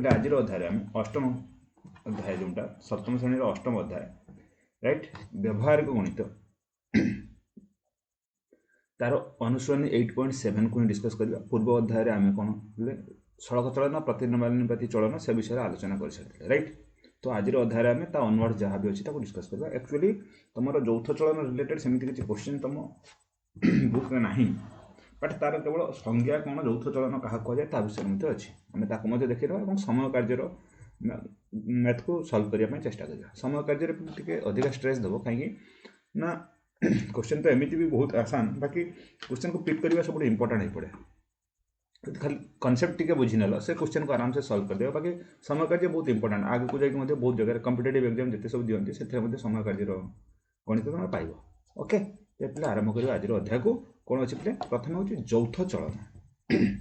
कहले आज अध्याय आम अष्टम अध्याय जोटा सप्तम श्रेणी अष्टम अध्याय राइट व्यवहारिक गणित तार अनुसरणी 8.7 को ही डिस्कस करवा। पूर्व अध्याय आम कौन सड़क चलन प्रतिनिपाती चलन से विषय आलोचना कर सारी राइट। तो आज अध्याय आम अनवर्ड जहाँ भी अच्छी डिस्कस करवा। एक्चुअली तुम यौथ चलन रिलेटेड सेमती किसी क्वेश्चन तुम बुक में नहीं, बट तार केवल संज्ञा कौन यौथ चलन क्या कहुए ता विषय में अच्छी आम देखा और समय कार्यर मैथ को सल्व करने चेष्टा करा। समय कार्य अधिक स्ट्रेस देव कहीं ना क्वेश्चन तो एमती भी बहुत आसान, बाकी क्वेश्चन को पिक करवा सब इंपोर्टेंट हो पड़े। खाली कॉन्सेप्ट टिके बुझी नेल से क्वेश्चन को आराम से सल्व कर देगा। बाकी समय कार्य बहुत इंपोर्टेंट आगे को जाकि बहुत जगह कॉम्पिटिटिव एग्जाम जिते सब दिखती से समय कार्य गणित तुम पाइब। ओके पे आरंभ कर आज अध्याय को कौन अच्छी पे प्रथम हूँ यौथ चलन।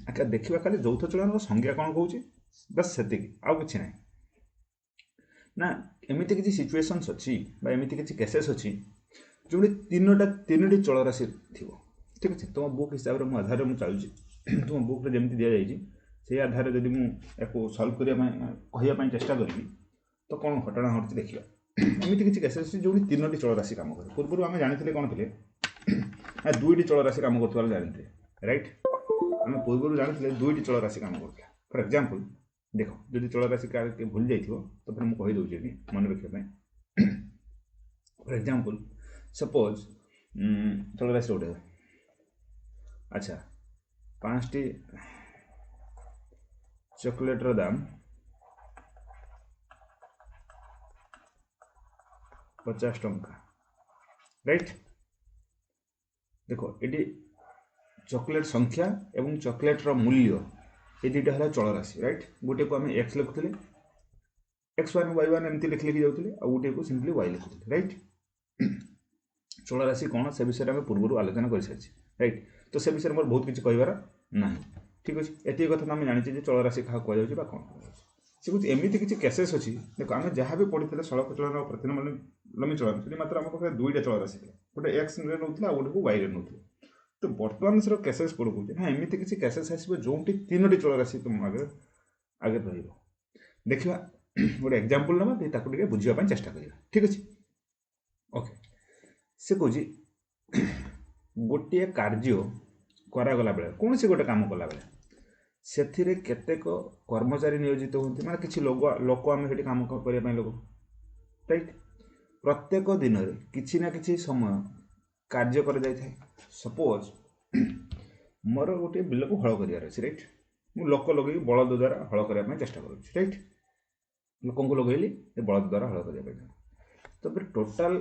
आगे देखा खाली यौथ चलन संज्ञा कौन कौन बस से आउ कि ना ना एमती किसी सिचुएशंस अच्छी एमती किसी केसेस अच्छी जो तीन चल राशि थी। ठीक अच्छे तुम बुक हिसाब से आधार में चलुची तुम बुक रे जमी दि जाइए से आधार जब मुझे सल्व करने चेष्टा करी तो कौन घटना घटी देखिए। एमती किसी केसेस जो तीन चल राशि कम करे। पूर्व आम जानी कौन थे दुईट चल राशि कम कर जानते राइट। आम पूर्व जानी दुईट चल राशि कम कर। फॉर एग्जांपल देख जब चल राशि क्या भूल जाइए तो फिर मुझे कहीदे मन रखापी। फॉर एग्जांपल सपोज चल राशि गोटे अच्छा 5टी चॉकलेटर दाम 50 टंका राइट। देखो ये चॉकलेट संख्या एवं चॉकलेटर मूल्य ये दुटा है चल राशि राइट। गोटे को आम एक्स लिखुले x1 y1 एमती लिख लिखी जाऊे आ गोटे को सिंपली y लिखुले राइट। चल राशि कौन से विषय में पूर्व आलोचना कर सारी राइट। तो से विषय मोर बहुत किसी कहबार ना ठीक अच्छे। एति कथा आम जानी चल राशि क्या कहुच्छे कौन से कुछ एमती किसी केसेस अच्छी। देखो आम जहाँ भी पढ़ी सड़क चलन और प्रतिनिलम्बी चलन से मात्र आम पाखे दुईटा चल राशि गोटे एक्स नौते आ गोटे को वाई नौते। तो बर्तमान सर केसेस कौन कौन ना एमती किसी केसेस आसो जो तीन चल राशि तुम आगे आगे रही देखा गोटे एग्जांपल ना बुझापी चेष्टा करा ठीक अच्छे। ओके से कह गोटे कार्य करागला बेले कौन सी गोटे कम कला बेले से केतेक कर्मचारी नियोजित होती माने किसी लोक आम से कम करने लोक राइट। प्रत्येक दिन में किसी ना किसी समय कार्य कर जाए। सपोज मोर गोटे बिल को हल करार अच्छे राइट। मु लोक लगे बलद द्वारा हल करने चेष्टा करुँच राइट। लोक को लगेली बलद द्वारा हल करने तो फिर टोटाल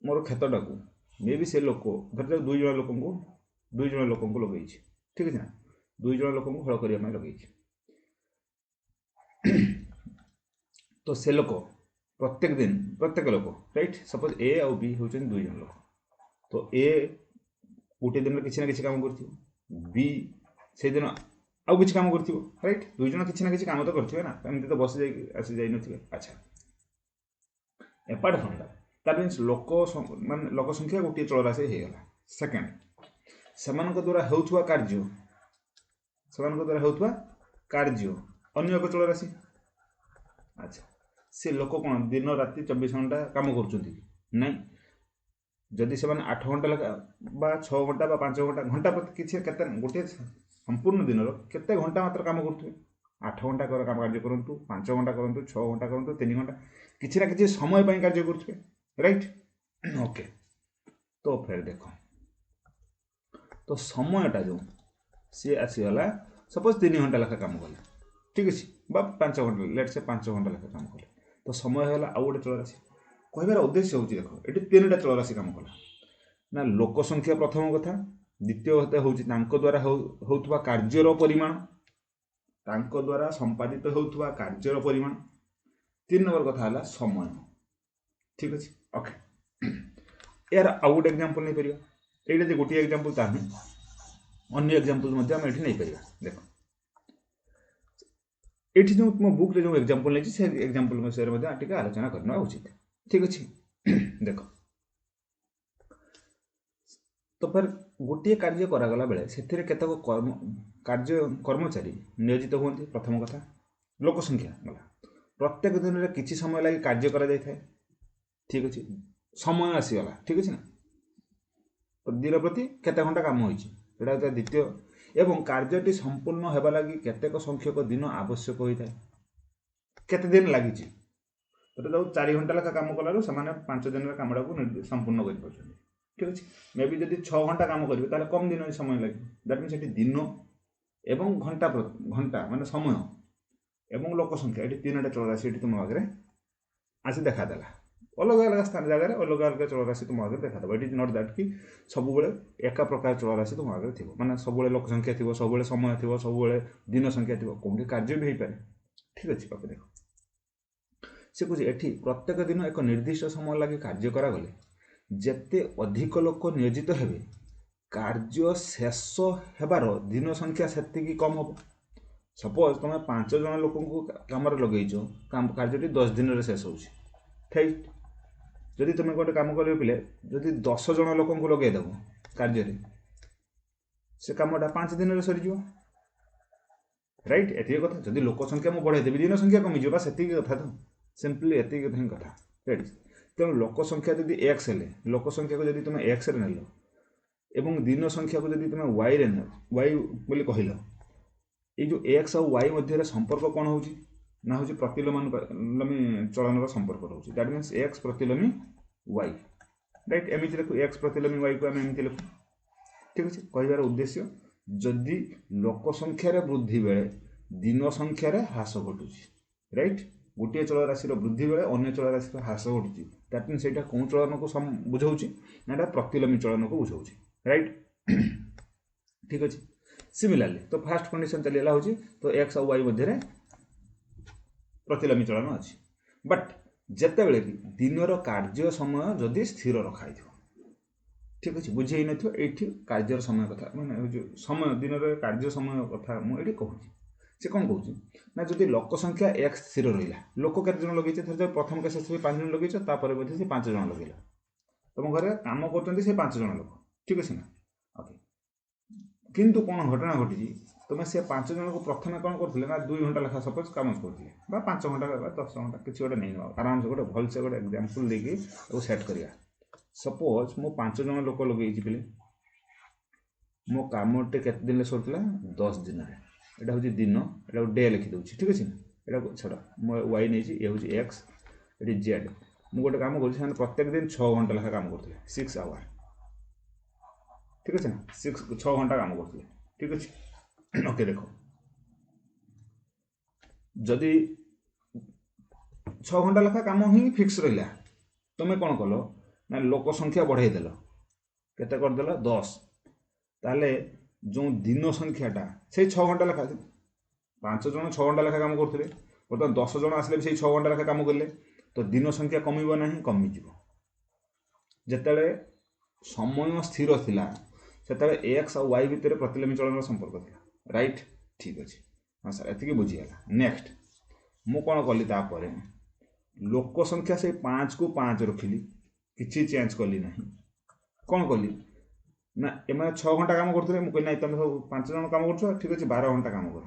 मोर क्षेत्रटा को मे भी से लोक धर दुई जन लोक लगे ठीक है ना दुई जन लोक हल करने लगे। तो से लोक प्रत्येक दिन प्रत्येक लोक राइट सपोज ए आउ बी हूँ दुई जन लोक। तो ए गोटे दिन किसी ना किसी काम कर बी से दिन आउ किसी काम कर राइट। दुई जन किसी ना किसी काम तो करेंगे ना एमती तो बस आसी जाइन। अच्छा एपार्ट फ्रॉम दैट मीन्स लोक मान लोक संख्या गोटे चल राशि हो गला। सेकेंड सेमान द्वारा होउथुवा कार्य अन्य एक चल राशि। अच्छा से लोक कौन दिन राति 24 घंटा काम कर जदि से 8 घंटा लगा 6 घंटा 5 घंटा घंटा प्रति किसी गोटे संपूर्ण दिन केते घंटा मात्र काम करुवे 8 घंटा काम कार्य करूँ 5 घंटा करूँ 6 घंटा करूँ 3 घंटा किसी ना किसी समय पर कार्य करुवे राइट। ओके तो फिर देख तो समयटा जो सी आसीगला सपोज 3 घंटा लेखा काम कले ठीक अच्छे 5 घंटा लेट से 5 घंटा लेखा काम कले तो समय है आउ गोटे चल राशि। कहबार उद्देश्य हूँ देख ये 3टा चल राशि काम कला ना लोक संख्या प्रथम कथा द्वितीय कथा हूँ द्वारा होउथुवा कार्यर परिमाण द्वारा संपादित होउथुवा कार्यर परिमाण 3 नंबर कथा है समय ठीक अच्छे। ओके यार आउ गोटे एग्जांपल नहीं पार ये जो गोटे एग्जांपल ताकि अन्य एग्जांपल नहीं पार। देख ये जो मो बुक जो एग्जांपल नहीं से एग्जांपल विषय आलोचना करना उचित ठीक अच्छे। देख तो फिर गोटे कार्य करागला बेले से केतक कार्य कर्मचारी नियोजित होती प्रथम कथा। लोक संख्या गला प्रत्येक दिन में किसी समय लगी कार्य करा जाय थाए ठीक अच्छे समय आसीगला ठीक अच्छे ना दिन प्रति केते घंटा काम होइछि एटा द्वितीय एवं कार्यटी संपूर्ण हेबा लगी केतेक संख्यक दिन आवश्यक होइथाय केते दिन लागिछि तो जो 4 घंटा लेखा काम कलारू से 5 दिन काम संपूर्ण कर ठीक अच्छे मे बी जब 6 घंटा काम करेंगे ताहले कम दिन समय लगे दैट मीन सेठी दिन एवं घंटा घंटा माने समय एवं लोक संख्या ये 3टा चलराशि ये तुम आगे आसी देखादेला अलग अलग स्थान जगह अलग अलग चलराशि तुम आगे देखादेव इट इज नॉट दैट कि सब एका प्रकार चलराशि तुम आगे थी माने सब लोक संख्या थी सब समय थी सब दिन संख्या थी कौन कार्य भी हो पाए ठीक अच्छे बाकी देख से कहे एठी प्रत्येक दिन एक निर्दिष्ट समय लगे कार्य करागले जेते अधिक लोक नियोजित हेबे कार्य शेष हेबार दिन संख्या सेतिकी कम हम सपोज तुम 5 जन लोक कम लगे काम कार्यटी 10 दिन शेष हो ठीक जदि तुम गोटे कम कर पे जदि 10 जन लोक लगेदेव कार्य से कमटा 5 दिन सरीज राइट एति कथा जदि लोक संख्या मुझे बढ़ाईदेवी दिन संख्या कमिज से कथा तो सिंपली एति कथा राइट तेणु लोक संख्या जदि एक्स हेले लोक संख्या को जदि तुम एक्स रे नेल एवं दिन संख्या को जदि तुम वाई रे वाई बोली कहल ये जो एक्स और वाई मध्य संपर्क कौन हो ना हूँ प्रतिलोमी चलन संपर्क रोचे दैट मीन्स एक्स प्रतिलोमी वाई राइट एमती लिखु एक्स प्रतिलोमी वाई को आम एमती लिखु ठीक अच्छे कहार उद्देश्य जदि लोक संख्यार वृद्धि बेले दिन संख्यार ह्रास घटुची राइट गोटे चलराशि वृद्धि बेले अन्य चलराशि ह्रास घटुची दैट मीन्स यहाँ कौन चलन को बुझाऊँच ना प्रतिलोमी चलन को बुझाऊँच राइट ठीक अच्छे सिमिलारली तो फास्ट कंडीशन चलीगला हूँ तो एक्स और वाई मध्य प्रतिलोमी चलन अच्छी बट जिते बड़े कि दिनर कार्य समय जदि स्थिर रखाई ठीक अच्छे बुझे ये कार्य समय कथा मैंने जो समय दिन कार्य समय कथा मुझे कहूँ से कौन कहूँ ना जदि लोक संख्या एक्स स्थिर रहा लोक केते जन लगे प्रथम केस 5 जन लगे से 5 जन लगे तुम घर कम कर 5 जन लोक ठीक अच्छे ना ओके किंतु कौन घटना घटी तुम्हें से 5 जन को प्रथम कौन करते ना 2 घंटा लेखा सपोज कम करते 5 घंटा 10 घंटा किसी गोटे नहीं आराम से गोटे भलसे गोटे एग्जांपल देके सेट करिया सपोज मो 5 जन लोक लगे पे मो कामटे केते दिन सरुला 10 दिन यहाँ हूँ दिन यहाँ डे लिखिदे ठीक अच्छे ना यहाँ छड़ा मो वाई नहीं ये हूँ एक्स ये जेड मुझे गोटे कम कर प्रत्येक दिन 6 घंटा लेखा काम करते 6 आवर ठीक अच्छे ना 6 घंटा काम करते ठीक अच्छे ओके देखो जदि 6 घंटा लेखा काम ही फिक्स रहा तुम्हें कौन कल ना लोक संख्या बढ़ाईदेल केते करदेल 10 ताले जो दिन संख्याटा से 6 घंटा लेखा 5 जन 6 घंटा लेखा काम करते बर्तमान 10 जन आसले भी 6 घंटा लेखा काम कले तो दिन संख्या कमिब ना कमिज जिते समय स्थिर थिला से एक्स और वाई भितर प्रतिलोमी चलन संपर्क था राइट ठीक अच्छे हाँ सर एति बुझीगला नेक्स्ट मु कौन कली तापर लोक संख्या से 5 को 5 रखिली किसी चेंज कली ना कौन कली ना एम 6 घंटा काम करते मुझे ना तुम सब 5 जन काम कर ठीक अच्छे 12 घंटा काम कर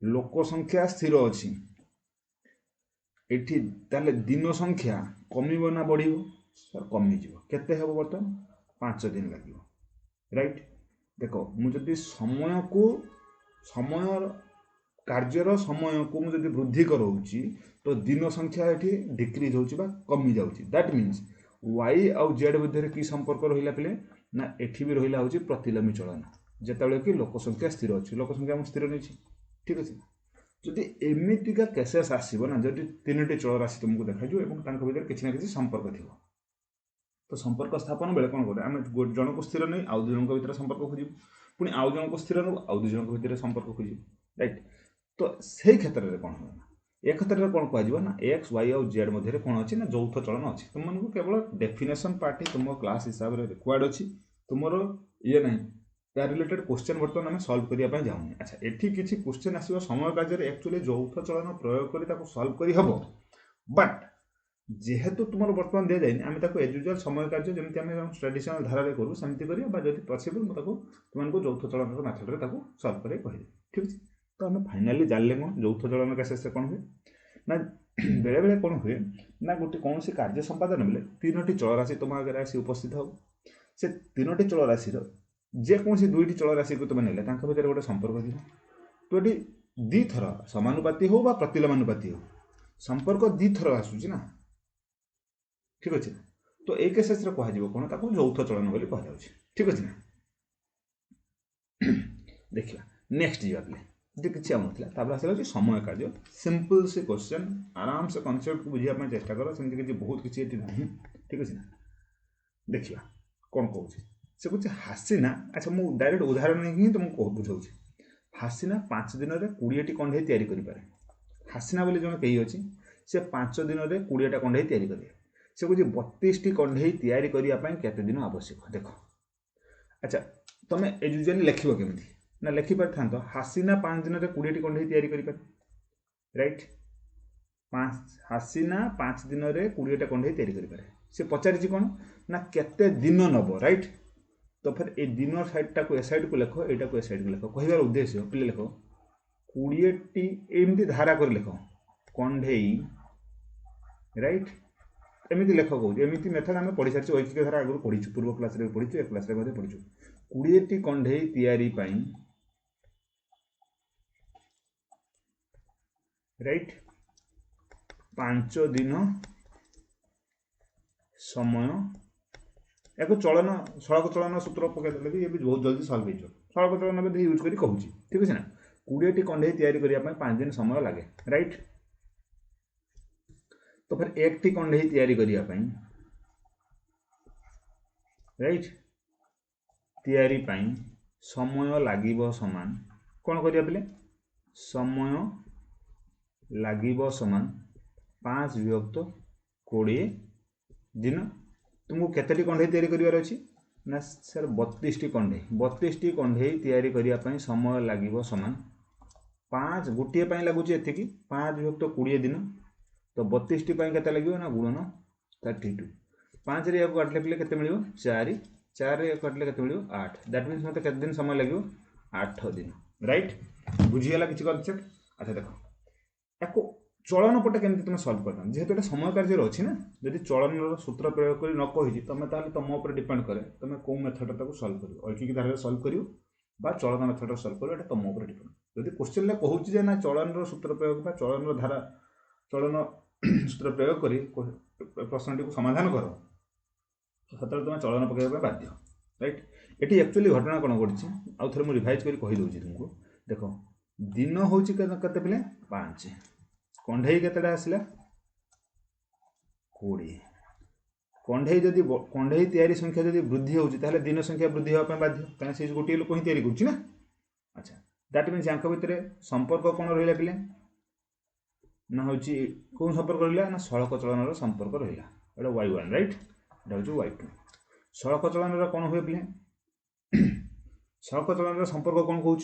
लोक संख्या स्थिर अच्छी एठी ताले दिन संख्या कमिब ना बढ़िबो सर कमिज केते हेबो बर्तमान 5 दिन लगे राइट देखो मुझे समय को समय कार्यर समय को मुझे वृद्धि कराऊँगी तो दिन संख्या ये डिक्रीज हो कमी जाऊँगी दैट मीन्स वाई आउ जेड मध्य कि संपर्क रहा पे ना एठी भी रहा हूँ प्रतिलोमी चलन जिते कि लोक संख्या स्थिर अच्छी लोक संख्या स्थिर नहीं ठीक अच्छे जदि एमतीका केसेस आसो ना जब 3टी चलराशि तुमको देखा भर किसी ना कि संपर्क थी तो संपर्क स्थापन बेले कौन करें आम जन को स्थिर नहीं आउ 2 जन भर संपर्क खोजू पुणी आउ जन को स्थिर नहीं आउ 2 जन भर संपर्क खोजू राइट तो से क्षेत्र में कौन होगा ए क्षेत्र में कौन कह ना एक्स वाई और जेड मध्य कौन अच्छी ना यौथ चलन अच्छी तुमको केवल डेफिनेशन पार्ट तुम क्लास हिसाब से रिक्वायर्ड अच्छी तुमर ये ना या रिलेटेड क्वेश्चन बर्तमान आम सल्व करने जाऊँ अच्छा एठी किसी क्वेश्चन आसो समय कार्य एक्चुअली यौथ चलन प्रयोग कर सल्व करहब बट जेहेतु तुम बर्तमान दि जाए आम एज यूजुआल समय कार्य जमी आम ट्रेडिशनल धारा करूँ सेमती करा जब पसिबल मुझे तुमको यौथ चलन मेथड सल्व कर ठीक है तो आम फाइनाली जानले कौन यौथ चलन केसेस कौन हुए ना बेले बेले कौन हुए ना गोटे कौन सी कार्य संपादन बेले 3टी चलराशि तुम आगे आसी उपस्थित हो से 3टी चलराशि जेकोसी 2टी चलराशि को तुम नेले भितर गोटे संपर्क थी तो ये दी थर समानुपाती हो बा प्रतिलोमानुपाती हो संपर्क दी थर आसूची ना ठीक अच्छे तो ये केसेस कह कौन ताको यौथ चलन बोली कह ठीक अच्छे ना देखिए नेक्स्ट जी पे ये किसी आउन आसला समय कार्य सिंपल से क्वेश्चन आराम से कनसेप्ट को बुझापी चेष्टा कर सेमती किसी बहुत किसी ना ठीक अच्छे ना देखिए कौन कहूँ से कहे हासीना अच्छा मुझे डायरेक्ट उदाहरण नहीं ही तुमको बुझाऊँ हासीना 5 दिन में 20टी कंढे तैयारी करें हासीना बोली जन कही अच्छी से 5 दिन में 20टा कंढे तैयारी करें से कहे 32टी कंढे तैयारी करने केते दिन आवश्यक देख अच्छा तुम यूजुअली लिख केमी ना लिखिपार था हासीना 5 दिन में 20टी कंढे तैयारी करें राइट हासीना 5 दिन में 20टा कंढे तैयारी करें से पचारि कौन ना केते दिन नब राइट तो फिर ए दिन साइडटा को ए साइड को लिख एटा को ए साइड को लिख कहबार उद्देश्य पे लिख 20टी एमती धारा कर लिख कंढेई राइट एमती लिख कौन एमती मेथड आम पढ़ी सारी ऐच्छिक धारा आगुरी पढ़ी पूर्व क्लास पढ़ी ए क्लास पढ़ी 20टी कंढेई तैयारी पाई राइट 5 दिन समय या चलन सड़क चलन सूत्र पकईदे भी ये भी बहुत जल्दी सल्व हो सड़क चलन भी यूज कर कहूँ ठीक अच्छे ना 20टी कंढे या 5 दिन समय लगे राइट तो फिर 1टी कंढे या राइट तैयारी पाई समय लागिबो समान कौन करिया पिले समय लागिबो समान 5/20 दिन तुमको केतटी कंढे तैयारी करिवार अछि ना सर 32टी कंढे तैयारी करने समय लगे समान 5 गोटे लगुच एति 5/20 दिन तो 32टी केते लगे ना गुणन 32 5 रे काटले पिले केते मिलियो 4 4 रे काटले केते मिलियो 8 दैट मींस मते केते दिन समय लगे 8 दिन राइट बुझीगला किसी कनसेप्ट अच्छा देखो याको चलन पटे केमती तुम सल्व कर जेहेतु ये समय कार्य अच्छी ना जदि चलन सूत्र प्रयोग कर न कही तुम तुम उपर डिपेंड करे तुम कौ मेथड को सल्व कर ऐच्छिक धारा सल्व कर चलन मेथड सल्व कर तुम उपर डिपेंड जदि क्वेश्चन कहूँ ना चलन सूत्र प्रयोग चलन धारा चलन सूत्र प्रयोग कर प्रश्न को समाधान कर सतत तुम चलन पकड़ा बाध्य राइट ये एक्चुअली घटना कौन घटी आउ थे मुझे रिभाइज कर कहीदे तुमको देख दिन हूँ के पिले 5 कंढे केतटा आसला 20 कंढे जदि कंढे तैयारी संख्या जदि वृद्धि होती दिन संख्या वृद्धि होगा बाध्य कहीं से गोटे लोक ही तैयारी करुच्ची ना अच्छा दैट मीन्स यांक भितर संपर्क कौन रहा पिले ना हूँ कौन संपर्क रहा ना सड़क चलन संपर्क रहा एटा y1 राइट एटा हूँ y2 सड़क चलन कौन हुए पिले सड़क चलन संपर्क कौन कहूँ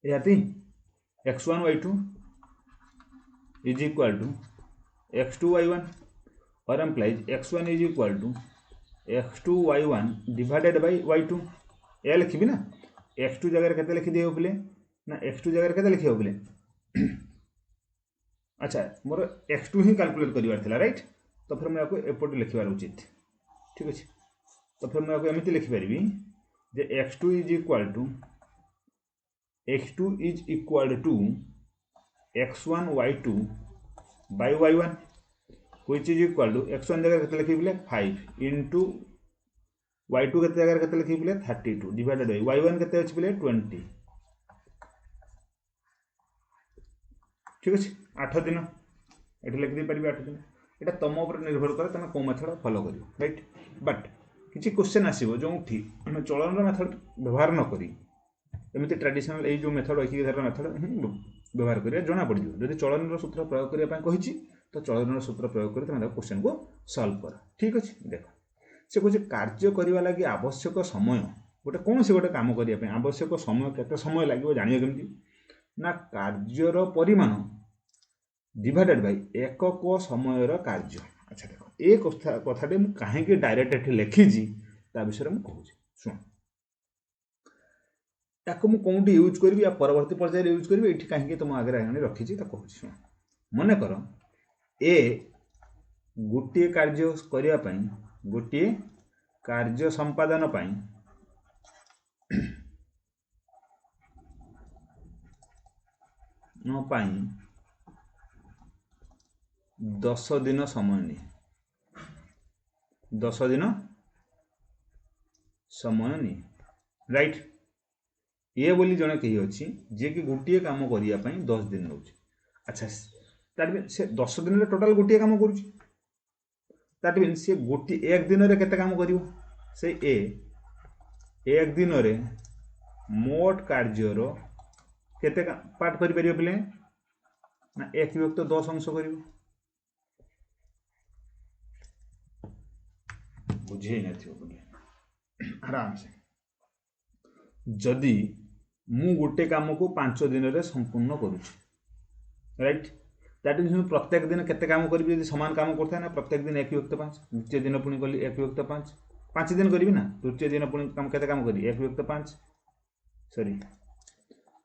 याती x1 y2 is equal to x2 y1 or implies x1 is equal to x2 y1 divided by y2 या लिखी ना x2 जगह केते लिखि दियो पिले ना x2 जगह केते लिखियो पिले अच्छा मोर x2 ही कैलकुलेट करिवार थिला राइट तो फिर मैं आपको एपट लिखिबार उचित ठीक अछि तो फिर मैं आपको एमिति लिखि परिबी जे x2 is equal to x2 is equal to x1 y2 by y1 which is equal to x1 जगह केते लिखि बिले 5 into y2 केते जगह केते लिखि बिले 32 divided by y1 केते अछि बिले 20 ठीक अछि 8 दिन एठी लिखि दे परिबे 8 दिन एटा तम ऊपर निर्भर करे तमे को मेथड फॉलो करियो राइट बट किछि क्वेश्चन आसीबो जोंठी हम चलन मेथड व्यवहार न करी एमती ट्रेडिशनल ये जो मेथड ऐच्छिक धारा मेथड व्यवहार करिया जना पड़ जाए जब चलन सूत्र प्रयोग करने तो चलन सूत्र प्रयोग कर क्वेश्चन को सल्व कर ठीक अच्छे देख से कहे कार्य करने लगी आवश्यक समय गोटे कौन से गोटे कम करने आवश्यक समय केते समय लगे जानिए केमती ना कार्यर परिमाण डिवाइडेड बाय एकक समयर कार्य अच्छा देख ये कथाटे मुझे कहीं डायरेक्ट ये लिखी ता विषय में कहूँ शुण ताको मु कोउंटी यूज करबी या परवर्ती पर्याय यूज करबी एठी काहे तुम आगे आनी रखी कहूँ शुण मन कर ए गोटे कार्य करने गोटे कार्य संपादन पाई 10 दिन समय नहीं 10 दिन समय नहीं राइट ये बोली जड़े कही अच्छी जे कि गोटे काम करने 10 दिन नौ अच्छा दैट से 10 दिन में टोटाल गोटे काम करुच्ची दैट मीन से गोटे एक दिन में केते काम करिवो से ए एक दिन में मोट कार्यर केते पार्ट करि परियो पिले ना 1 विभक्त 10 अंश करिवो बुझे नथियो बोले आराम से जदि मु गोटे काम को 5 दिन में संपूर्ण करुच्ची राइट दैट मीन प्रत्येक दिन केते काम करी यदि समान काम करता है ना प्रत्येक दिन 1 विभक्त 5 द्वितीय दिन पुणी कली 1 विभक्त 5 5 दिन करी ना तृतीय दिन पुणी काम केते काम करी 1 विभक्त 5 सॉरी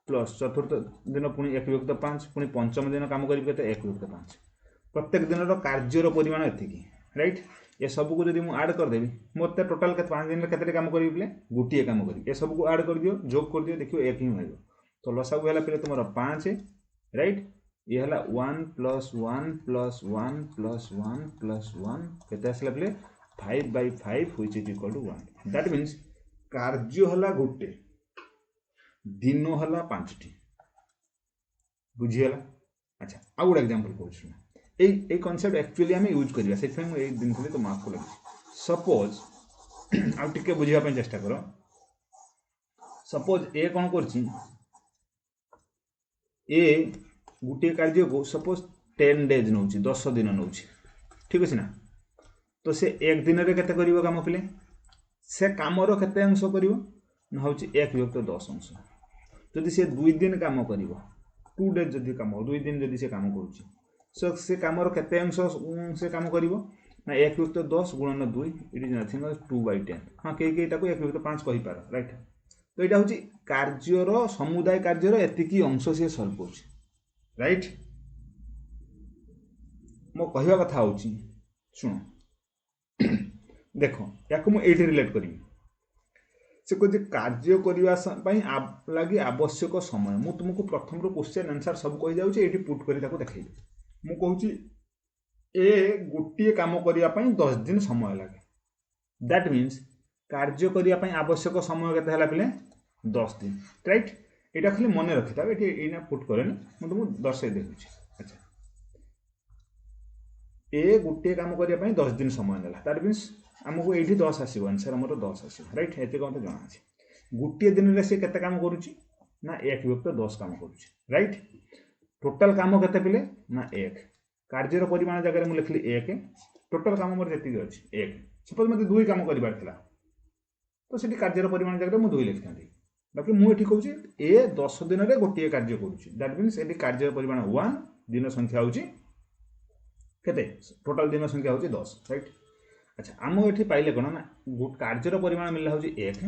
प्लस चतुर्थ दिन पुणी 1 विभक्त 5 पुणी पंचम दिन काम करी केते 1 विभक्त 5 प्रत्येक दिन कार्यर परिमाण एतिकी राइट ये सब को जब मुझे ऐड करदेवी मत टोटाल 5 दिन में केते काम करी गोटे काम करी ये सब को ऐड कर दियो जोग कर दियो देखियो 1 ही होइबो तो लसागु हैला पे तुमर 5 राइट ये हला 1 + 1 + 1 + 1 + 1 केते आसला पे 5/5 which is equal to 1 that means कार्य हला गोटे दिन हला 5 टी बुझियला अच्छा आ गुड एग्जांपल कहू ए कांसेप्ट एक्चुअली हमें यूज करिया से फेम ए दिन थले तो मार्क को लगे सपोज आ टिके बुझिया पे चेष्टा करो सपोज ए कोन करछि ए गोटे कार्य को सपोज 10 डेज नौ 10 दिन नौ ठीक अच्छे ना तो से एक दिन में केते करिवो काम पिले से कामर केते अंश करिवो ना होछि 1 विभक्त 10 अंश जदि से 2 दिन काम करिवो 2 डेज जदि काम 2 दिन जदि से काम करूछि सो से कामर केते अंश से काम करिवो ना 1 विभक्त 10 गुणन 2 इट इज नथिंग 2/10 हां के ताको 1 विभक्त 5 कहि पार राइट तो एटा होछि कार्यर समुदाय कार्यर एतिकी अंश से सॉल्व करछि राइट मो कहवा कथा होछि सुनो देखो याको मु एठी रिलेट करी से को जे कार्य करिवा पई लागि आवश्यक समय मु तुमको प्रथम रो क्वेश्चन आंसर सब कहि जाउछि एठी पुट करी ताको देखै मु कहूछि ए गोटिए काम करिया पई 10 दिन समय लागे दैट मींस कार्य करिया पई आवश्यक समय केते हला पिले 10 दिन राइट एटा खाली मन रखिता एठी एना पुट करेन मु तुमको दर्शाई देउछि अच्छा ए गोटे काम करिया पई 10 दिन समय नेला दैट मींस हमको एठी 10 आसीबो आंसर हमर 10 आसीबो राइट एते कोन जणा अछि गोटे दिन रे से केते काम करूछि ना 1 विभक्त 10 काम करूछि राइट टोटल काम केते पिले ना 1 कार्यर परिमाण जगह मु लिखली 1 टोटल काम मोर जेति अछि 1 सपोज मते 2 काम करिबार थिला तो सेठी कार्यर परिमाण जगह मु 2 लिखथांती बाकी मु एठी कहूछि ए 10 दिन रे गोटे कार्य करूछि दैट मींस एठी कार्य परिमाण 1 दिन संख्या होछि केते टोटल दिन संख्या होछि 10 राइट अच्छा आम एठी पाइले कोन ना कार्यर परिमाण मिलला होछि 1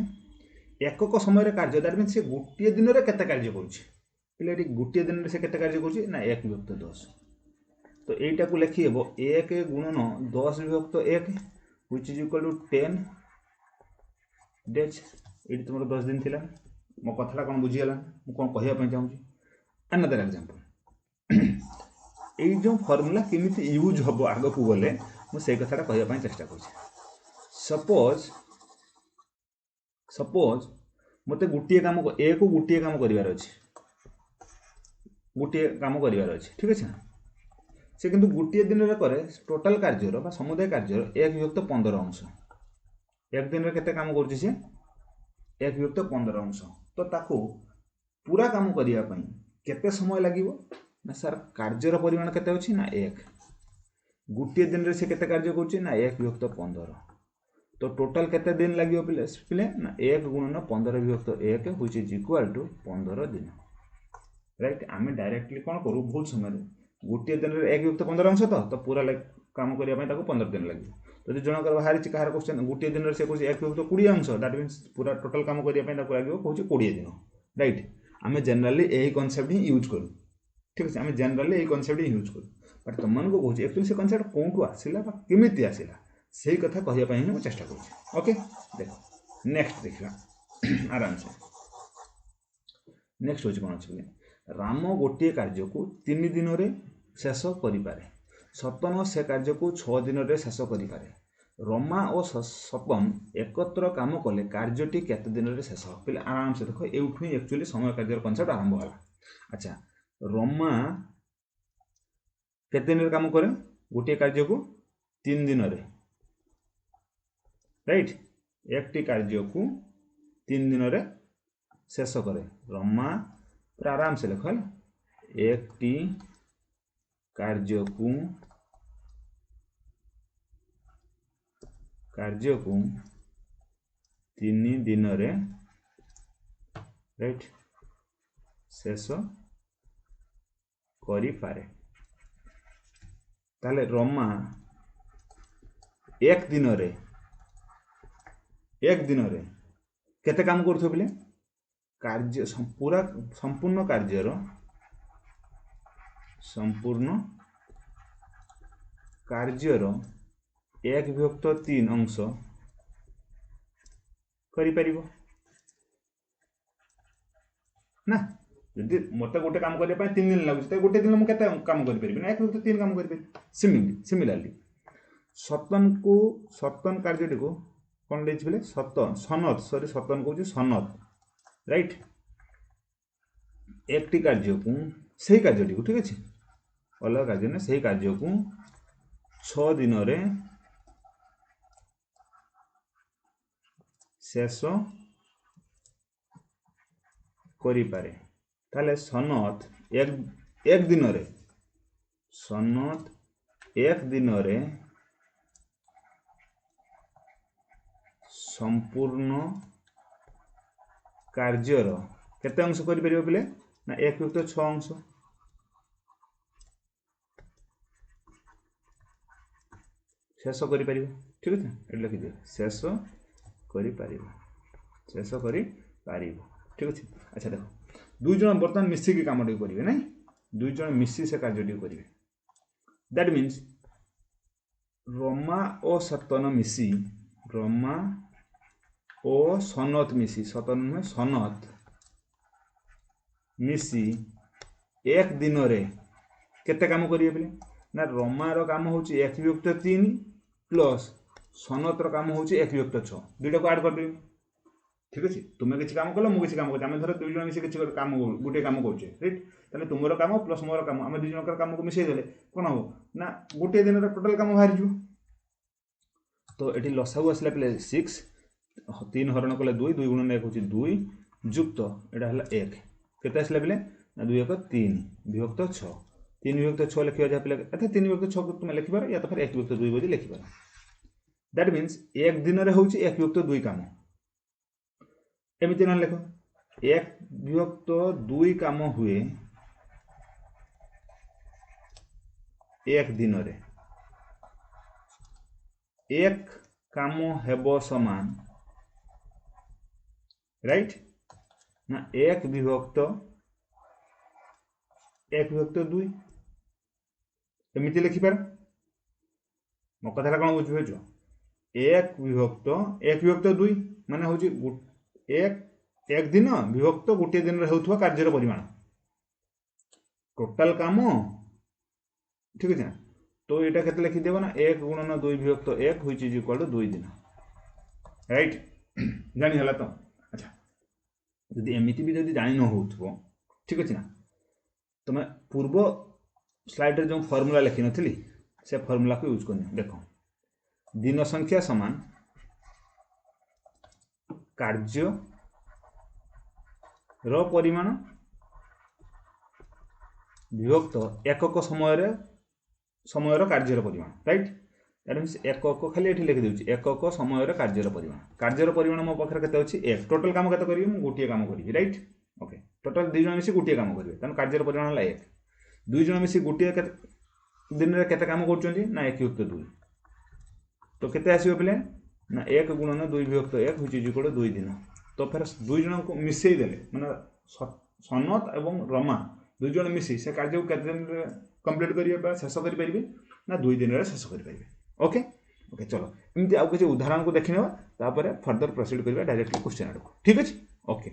एकक समय रे कार्य दैट मींस से गोटे दिन रे केते कार्य करूछि पिले एठी गोटे दिन रे से केते कार्य करूछि ना 1 विभक्त 10 तो एटा को लिखि हेबो 1 गुणन 10 विभक्त 1 which is equal to 10 days एठी तुमरो 10 दिन थिला मो कथला कोन बुझियला मु कोन कहिया पय चाहूची अनदर एग्जांपल ए जो फार्मूला केमिति यूज हबो आगो को गले मु से कथाटा कहिया पय चेष्टा करछि सपोज मते गोटिए काम को ए को गोटिए काम करिवार अछि गोटिए काम करिवार अछि ठीक अछि ना से किंतु गोटिए दिन रे करे टोटल कार्यर बा समुदाय कार्यर 1 विभक्त 15 अंश एक दिन रे केते काम करछि से 1 विभक्त 15 अंश तो ताको पूरा काम करिया पई केते समय लागिवो ना सर कार्यर परिमाण केते अछि ना 1 गोटिए दिन रे से केते कार्य करछि ना 1 विभक्त 15 तो टोटल केते दिन लागिवो पिले ना 1 गुणन 15 विभक्त 1 व्हिच इज इक्वल टू 15 दिन राइट आमे डायरेक्टली कोन करू बहुत समय गोटे दिन रे 1 विभक्त 15 अंश तो पूरा काम करिया पई ताको 15 दिन लागिवो जदि जण कर बाहर छि कहार क्वेश्चन गोटे दिन रे से कहै 1 विभक्त 20 अंश दैट मींस पूरा टोटल काम करिया पई ताको लागिवो कहै 20 दिन राइट आम जनरली यही कनसेप्ट ही यूज करूँ ठीक अच्छे आम जनरली यही कनसेप्ट ही यूज करूँ बट तुम को कौन एक्चुअली से कनसेप्ट कौटू आसला केमी आसला से कथा कहवाई मुझे चेष्टा करुँचे ओके देख नेक्स्ट देखा आराम से नेक्स्ट हूँ कौन अच्छे राम गोटे कार्य को 3 दिन में शेष करें सतन से कार्य को 6 दिन में शेष करें रमा और सपन एकत्र काम कले कार्यटी केते दिन में शेष पे आराम से देख एवठू ही एक्चुअली समय कार्य कनसेप्ट आरंभ है अच्छा रमा केते दिन काम करे गोटे कार्य को 3 दिन में राइट एक कार्य को 3 दिन में शेष करे रमा पूरा आराम से लिख एक कार्य को 3 दिन रे राइट शेष करि पारे ताले रमा एक दिन रे केते काम करथो बिले कार्य पूरा संपूर्ण कार्यर 1/3 अंश करि परिबो ना यदि मत गोटे काम करने 3 दिन लगुच तो गोटे दिन मुझे काम करें 1/3 काम करें सिमिलारली सतन कार्यटी को कौन बोले सतन कौन सनत राइट एक कार्य को सही कार्यटी को ठीक अच्छे अलग कार्य ना सही कार्य को 6 दिन रे शेष करि पारे ताले सनत एक दिन रे संपूर्ण कार्यर केते अंश करि परिबो पिले ना 1/6 अंश शेष करि परिबो ठीक है एट लिखि दियो शेष करि परिबो ठीक अच्छे अच्छा देखो दुई जन बर्तमान मिसिकी काम टी करेंगे ना दुई जन मिसी से कार्य करेंगे दैट मीन्स रमा और सतन मिसी रमा और सनत मिसी सतन नुहे सनत मिसी एक दिन रे केते काम करेंगे बोले ना रमार काम हूँ 1/3 प्लस सनतर काम हूँ 1/6 दुईटा को आड कर देवी ठीक अच्छे तुम्हें किसी काम कल मुझे काम कर धर दुई जन मिसे किसी काम गोटे काम करुचे राइट ताले तुमर काम प्लस मोर काम आम दुई जनकर काम को मिसई देले कौन हम ना गोटे दिन टोटाल काम बाहर जो तो ये लसागु आसला पे 6 3 हरण कले 2 2 गुणन 1 हूँ 2 जुक्त यहाँ है 1 केते आसला पे 2 1 3 विभक्त 6 3 विभक्त 6 लिखा जहाँ पे अच्छा 3 विभक्त 6 को तुम लिखिपार या तो फिर 1/2 बोली लिखिपार दैट मीन्स एक दिन में हूँ 1/2 काम एमती ना लिख 1/2 काम हुए एक दिन रे एक काम हेबो समान राइट ना 1/2 एमती लिखिपार मो कथा कौन बुझे 1/2 माने हूँ एक दिन विभक्त गोटे दिन होता कार्यर परिमाण टोटाल काम ठीक है तो यहाँ के लिखिदेव ना 1 गुणन 2/1 व्हिच इज इक्वल टू 2 दिन राइट जानीगला तो अच्छा जदि एमती भी जब जान हो ठीक अच्छे ना तुम पूर्व स्लाइड जो फर्मूला लिखी नी से फर्मूला को यूज करनी देख दिन संख्या समान कार्य रो परिमाण विभक्त एकक समय कार्यर परिमाण राइट दैट मीन्स एकक खाली ये लिखि देउछि एकक समय कार्यर परिमाण मो पाखरे केते अछि 1 टोटल काम केते करिवि मु गोटिए काम करिवि राइट ओके टोटल 2 जण मिसी गोटिए काम करिवे तन कार्यर परिमाण ला 1 2 जण मिसी गोटिए दिन रे केते काम करचोंती ना 1/2 तो केते आसीबो पिले ना 1 गुणन 2/1 व्हिच इज इक्वल टू 2 दिन तो फिर 2 जन को मिसई देले माने सनत एवं रमा दुई जन मिसी से कार्य को केते दिन कंप्लीट करेंगे शेष करेंगे ना 2 दिन शेष करेंगे। ओके ओके चलो एमती आउ किसी उदाहरण को देखने फर्दर प्रोसीड करवा डायरेक्टली क्वेश्चन आड़ को। ठीक अच्छे ओके।